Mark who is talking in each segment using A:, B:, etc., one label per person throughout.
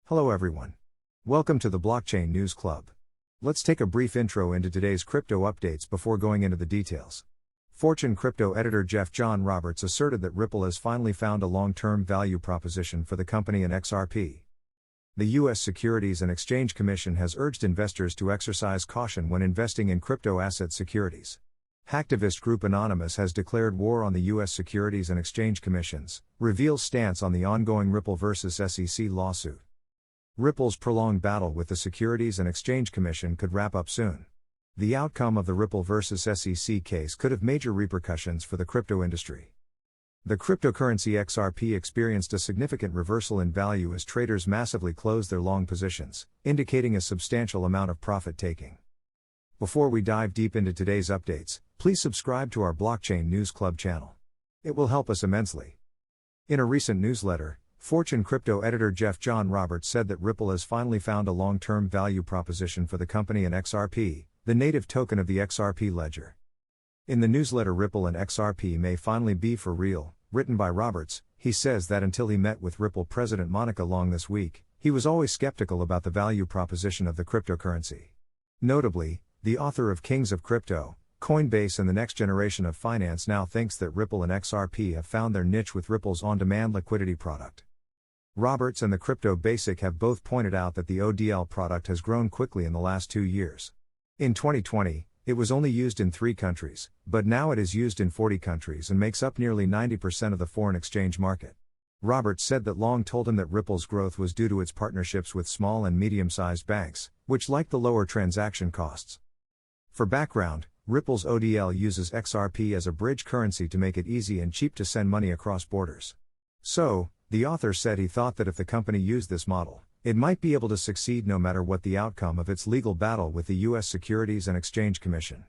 A: Hello everyone. Welcome to the Blockchain News Club. Let's take a brief intro into today's crypto updates before going into the details. Fortune crypto editor Jeff John Roberts asserted that Ripple has finally found a long-term value proposition for the company and XRP. The U.S. Securities and Exchange Commission has urged investors to exercise caution when investing in crypto asset securities. Hacktivist group Anonymous has declared war on the U.S. Securities and Exchange Commissions, reveals stance on the ongoing Ripple vs. SEC lawsuit. Ripple's prolonged battle with the Securities and Exchange Commission could wrap up soon. The outcome of the Ripple vs. SEC case could have major repercussions for the crypto industry. The cryptocurrency XRP experienced a significant reversal in value as traders massively closed their long positions, indicating a substantial amount of profit taking. Before we dive deep into today's updates, please subscribe to our Blockchain News Club channel. It will help us immensely. In a recent newsletter, Fortune crypto editor Jeff John Roberts said that Ripple has finally found a long-term value proposition for the company and XRP, the native token of the XRP ledger. In the newsletter Ripple and XRP may finally be for real, written by Roberts, he says that until he met with Ripple President Monica Long this week, he was always skeptical about the value proposition of the cryptocurrency. Notably, the author of Kings of Crypto, Coinbase and the Next Generation of Finance now thinks that Ripple and XRP have found their niche with Ripple's on-demand liquidity product. Roberts and the Crypto Basic have both pointed out that the ODL product has grown quickly in the last 2 years. In 2020, it was only used in 3 countries, but now it is used in 40 countries and makes up nearly 90% of the foreign exchange market. Roberts said that Long told him that Ripple's growth was due to its partnerships with small and medium-sized banks, which like the lower transaction costs. For background, Ripple's ODL uses XRP as a bridge currency to make it easy and cheap to send money across borders. So, the author said he thought that if the company used this model, it might be able to succeed no matter what the outcome of its legal battle with the U.S. Securities and Exchange Commission.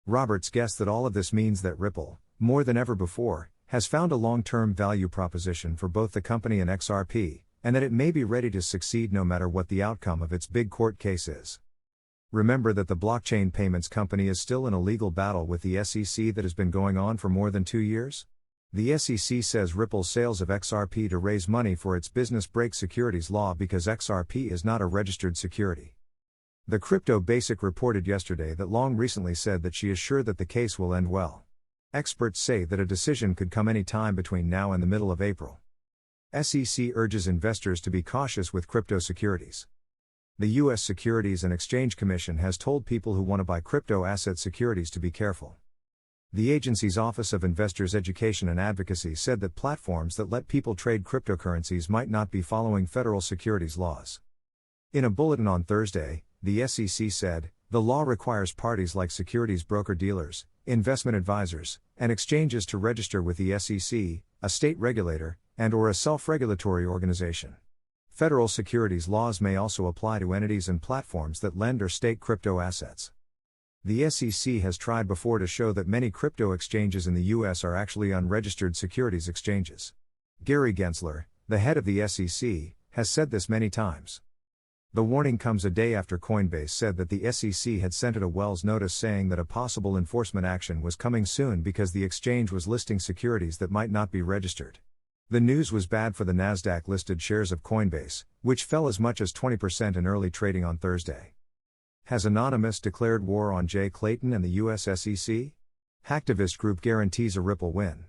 A: Roberts guessed that all of this means that Ripple, more than ever before, has found a long-term value proposition for both the company and XRP, and that it may be ready to succeed no matter what the outcome of its big court case is. Remember that the blockchain payments company is still in a legal battle with the SEC that has been going on for more than 2 years? The SEC says Ripple's sales of XRP to raise money for its business break securities law because XRP is not a registered security. The Crypto Basic reported yesterday that Long recently said that she is sure that the case will end well. Experts say that a decision could come any time between now and the middle of April. SEC urges investors to be cautious with crypto securities. The U.S. Securities and Exchange Commission has told people who want to buy crypto asset securities to be careful. The agency's Office of Investors Education and Advocacy said that platforms that let people trade cryptocurrencies might not be following federal securities laws. In a bulletin on Thursday, the SEC said, the law requires parties like securities broker-dealers, investment advisors, and exchanges to register with the SEC, a state regulator, and/or a self-regulatory organization. Federal securities laws may also apply to entities and platforms that lend or stake crypto assets. The SEC has tried before to show that many crypto exchanges in the U.S. are actually unregistered securities exchanges. Gary Gensler, the head of the SEC, has said this many times. The warning comes a day after Coinbase said that the SEC had sent it a Wells notice saying that a possible enforcement action was coming soon because the exchange was listing securities that might not be registered. The news was bad for the NASDAQ-listed shares of Coinbase, which fell as much as 20% in early trading on Thursday. Has Anonymous declared war on Jay Clayton and the U.S. SEC? Hacktivist group guarantees a Ripple win.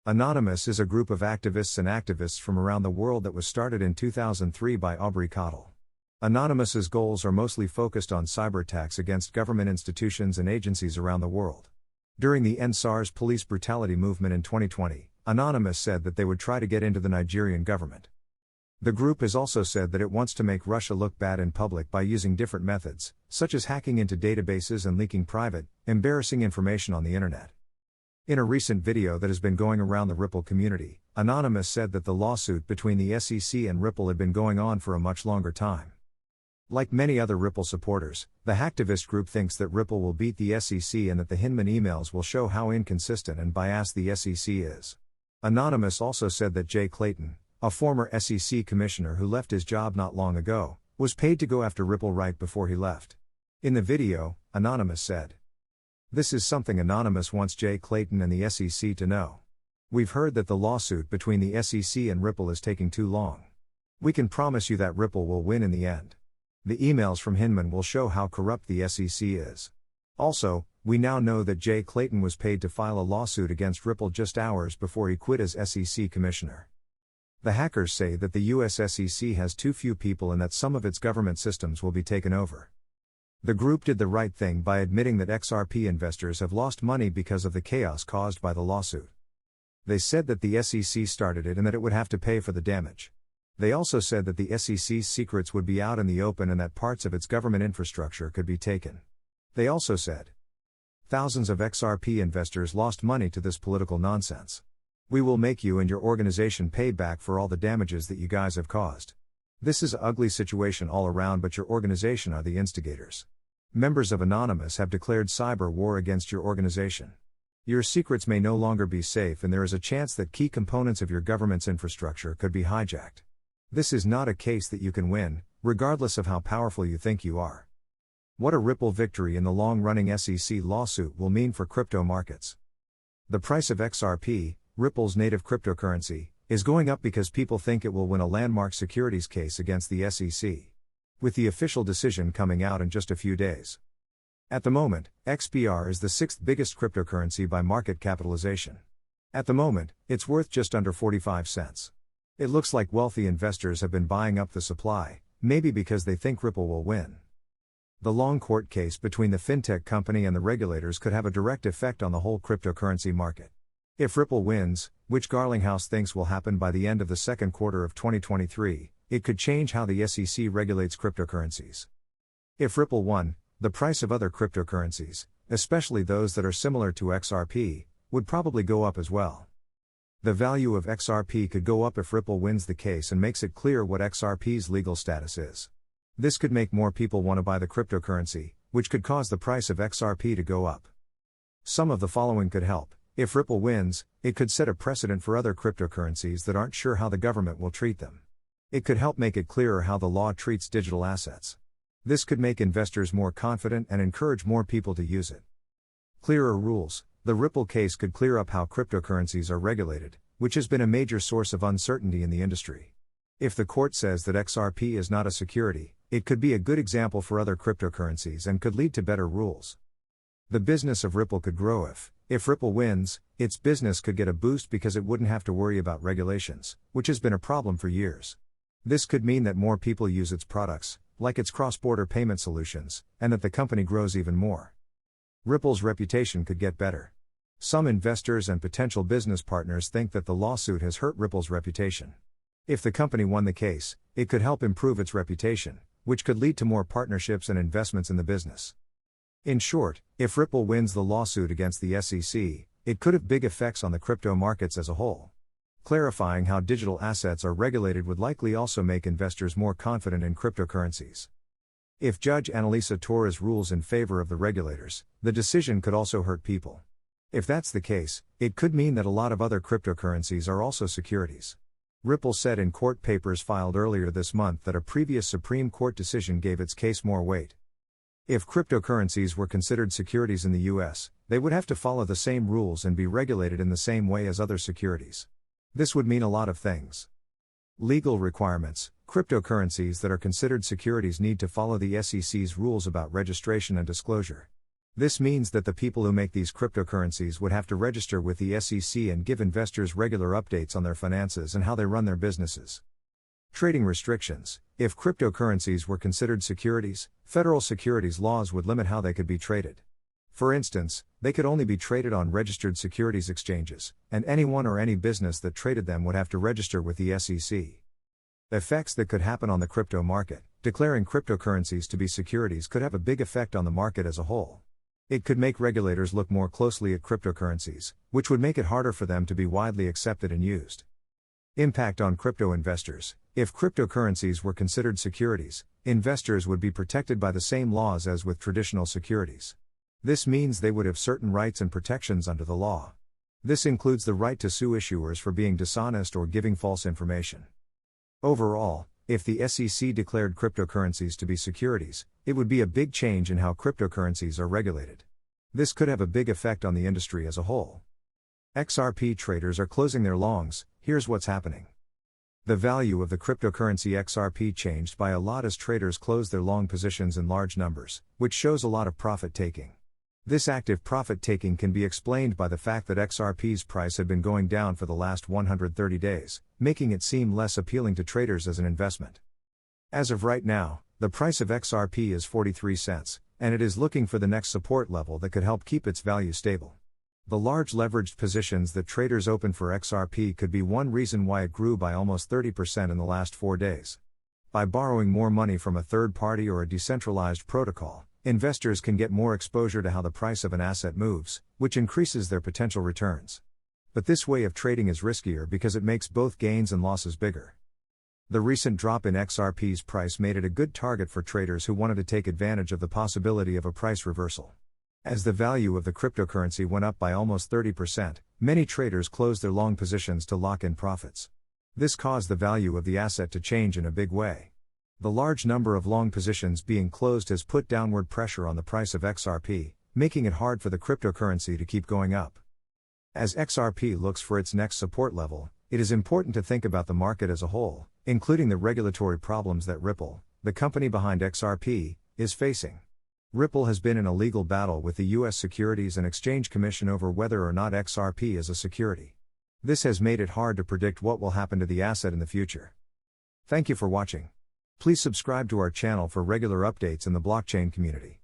A: Anonymous is a group of activists and activists from around the world that was started in 2003 by Aubrey Cottle. Anonymous's goals are mostly focused on cyber attacks against government institutions and agencies around the world. During the End SARS police brutality movement in 2020, Anonymous said that they would try to get into the Nigerian government. The group has also said that it wants to make Russia look bad in public by using different methods, such as hacking into databases and leaking private, embarrassing information on the internet. In a recent video that has been going around the Ripple community, Anonymous said that the lawsuit between the SEC and Ripple had been going on for a much longer time. Like many other Ripple supporters, the Hacktivist group thinks that Ripple will beat the SEC and that the Hinman emails will show how inconsistent and biased the SEC is. Anonymous also said that Jay Clayton, a former SEC commissioner who left his job not long ago, was paid to go after Ripple right before he left. In the video, Anonymous said, "This is something Anonymous wants Jay Clayton and the SEC to know. We've heard that the lawsuit between the SEC and Ripple is taking too long. We can promise you that Ripple will win in the end. The emails from Hinman will show how corrupt the SEC is. Also, we now know that Jay Clayton was paid to file a lawsuit against Ripple just hours before he quit as SEC commissioner. The hackers say that the US SEC has too few people and that some of its government systems will be taken over. The group did the right thing by admitting that XRP investors have lost money because of the chaos caused by the lawsuit. They said that the SEC started it and that it would have to pay for the damage. They also said that the SEC's secrets would be out in the open and that parts of its government infrastructure could be taken. They also said, thousands of XRP investors lost money to this political nonsense. We will make you and your organization pay back for all the damages that you guys have caused. This is an ugly situation all around, but your organization are the instigators. Members of Anonymous have declared cyber war against your organization. Your secrets may no longer be safe and there is a chance that key components of your government's infrastructure could be hijacked. This is not a case that you can win, regardless of how powerful you think you are. What a Ripple victory in the long-running SEC lawsuit will mean for crypto markets. The price of XRP, Ripple's native cryptocurrency, is going up because people think it will win a landmark securities case against the SEC. With the official decision coming out in just a few days. At the moment, XPR is the sixth biggest cryptocurrency by market capitalization. At the moment, it's worth just under 45 cents. It looks like wealthy investors have been buying up the supply, maybe because they think Ripple will win. The long court case between the fintech company and the regulators could have a direct effect on the whole cryptocurrency market. If Ripple wins, which Garlinghouse thinks will happen by the end of the second quarter of 2023, it could change how the SEC regulates cryptocurrencies. If Ripple won, the price of other cryptocurrencies, especially those that are similar to XRP, would probably go up as well. The value of XRP could go up if Ripple wins the case and makes it clear what XRP's legal status is. This could make more people want to buy the cryptocurrency, which could cause the price of XRP to go up. Some of the following could help. If Ripple wins, it could set a precedent for other cryptocurrencies that aren't sure how the government will treat them. It could help make it clearer how the law treats digital assets. This could make investors more confident and encourage more people to use it. Clearer rules. The Ripple case could clear up how cryptocurrencies are regulated, which has been a major source of uncertainty in the industry. If the court says that XRP is not a security, it could be a good example for other cryptocurrencies and could lead to better rules. The business of Ripple could grow if Ripple wins, its business could get a boost because it wouldn't have to worry about regulations, which has been a problem for years. This could mean that more people use its products, like its cross-border payment solutions, and that the company grows even more. Ripple's reputation could get better. Some investors and potential business partners think that the lawsuit has hurt Ripple's reputation. If the company won the case, it could help improve its reputation, which could lead to more partnerships and investments in the business. In short, if Ripple wins the lawsuit against the SEC, it could have big effects on the crypto markets as a whole. Clarifying how digital assets are regulated would likely also make investors more confident in cryptocurrencies. If Judge Annalisa Torres rules in favor of the regulators, the decision could also hurt people. If that's the case, it could mean that a lot of other cryptocurrencies are also securities. Ripple said in court papers filed earlier this month that a previous Supreme Court decision gave its case more weight. If cryptocurrencies were considered securities in the US, they would have to follow the same rules and be regulated in the same way as other securities. This would mean a lot of things. Legal requirements. Cryptocurrencies that are considered securities need to follow the SEC's rules about registration and disclosure. This means that the people who make these cryptocurrencies would have to register with the SEC and give investors regular updates on their finances and how they run their businesses. Trading restrictions. If cryptocurrencies were considered securities, federal securities laws would limit how they could be traded. For instance, they could only be traded on registered securities exchanges, and anyone or any business that traded them would have to register with the SEC. Effects that could happen on the crypto market. Declaring cryptocurrencies to be securities could have a big effect on the market as a whole. It could make regulators look more closely at cryptocurrencies, which would make it harder for them to be widely accepted and used. Impact on crypto investors. If cryptocurrencies were considered securities, investors would be protected by the same laws as with traditional securities. This means they would have certain rights and protections under the law. This includes the right to sue issuers for being dishonest or giving false information. Overall, if the SEC declared cryptocurrencies to be securities, it would be a big change in how cryptocurrencies are regulated. This could have a big effect on the industry as a whole. XRP traders are closing their longs. Here's what's happening. The value of the cryptocurrency XRP changed by a lot as traders closed their long positions in large numbers, which shows a lot of profit taking. This active profit taking can be explained by the fact that XRP's price had been going down for the last 130 days, making it seem less appealing to traders as an investment. As of right now, the price of XRP is 43 cents, and it is looking for the next support level that could help keep its value stable. The large leveraged positions that traders opened for XRP could be one reason why it grew by almost 30% in the last 4 days. By borrowing more money from a third party or a decentralized protocol, investors can get more exposure to how the price of an asset moves, which increases their potential returns. But this way of trading is riskier because it makes both gains and losses bigger. The recent drop in XRP's price made it a good target for traders who wanted to take advantage of the possibility of a price reversal. As the value of the cryptocurrency went up by almost 30%, many traders closed their long positions to lock in profits. This caused the value of the asset to change in a big way. The large number of long positions being closed has put downward pressure on the price of XRP, making it hard for the cryptocurrency to keep going up. As XRP looks for its next support level, it is important to think about the market as a whole, including the regulatory problems that Ripple, the company behind XRP, is facing. Ripple has been in a legal battle with the U.S. Securities and Exchange Commission over whether or not XRP is a security. This has made it hard to predict what will happen to the asset in the future. Thank you for watching. Please subscribe to our channel for regular updates in the blockchain community.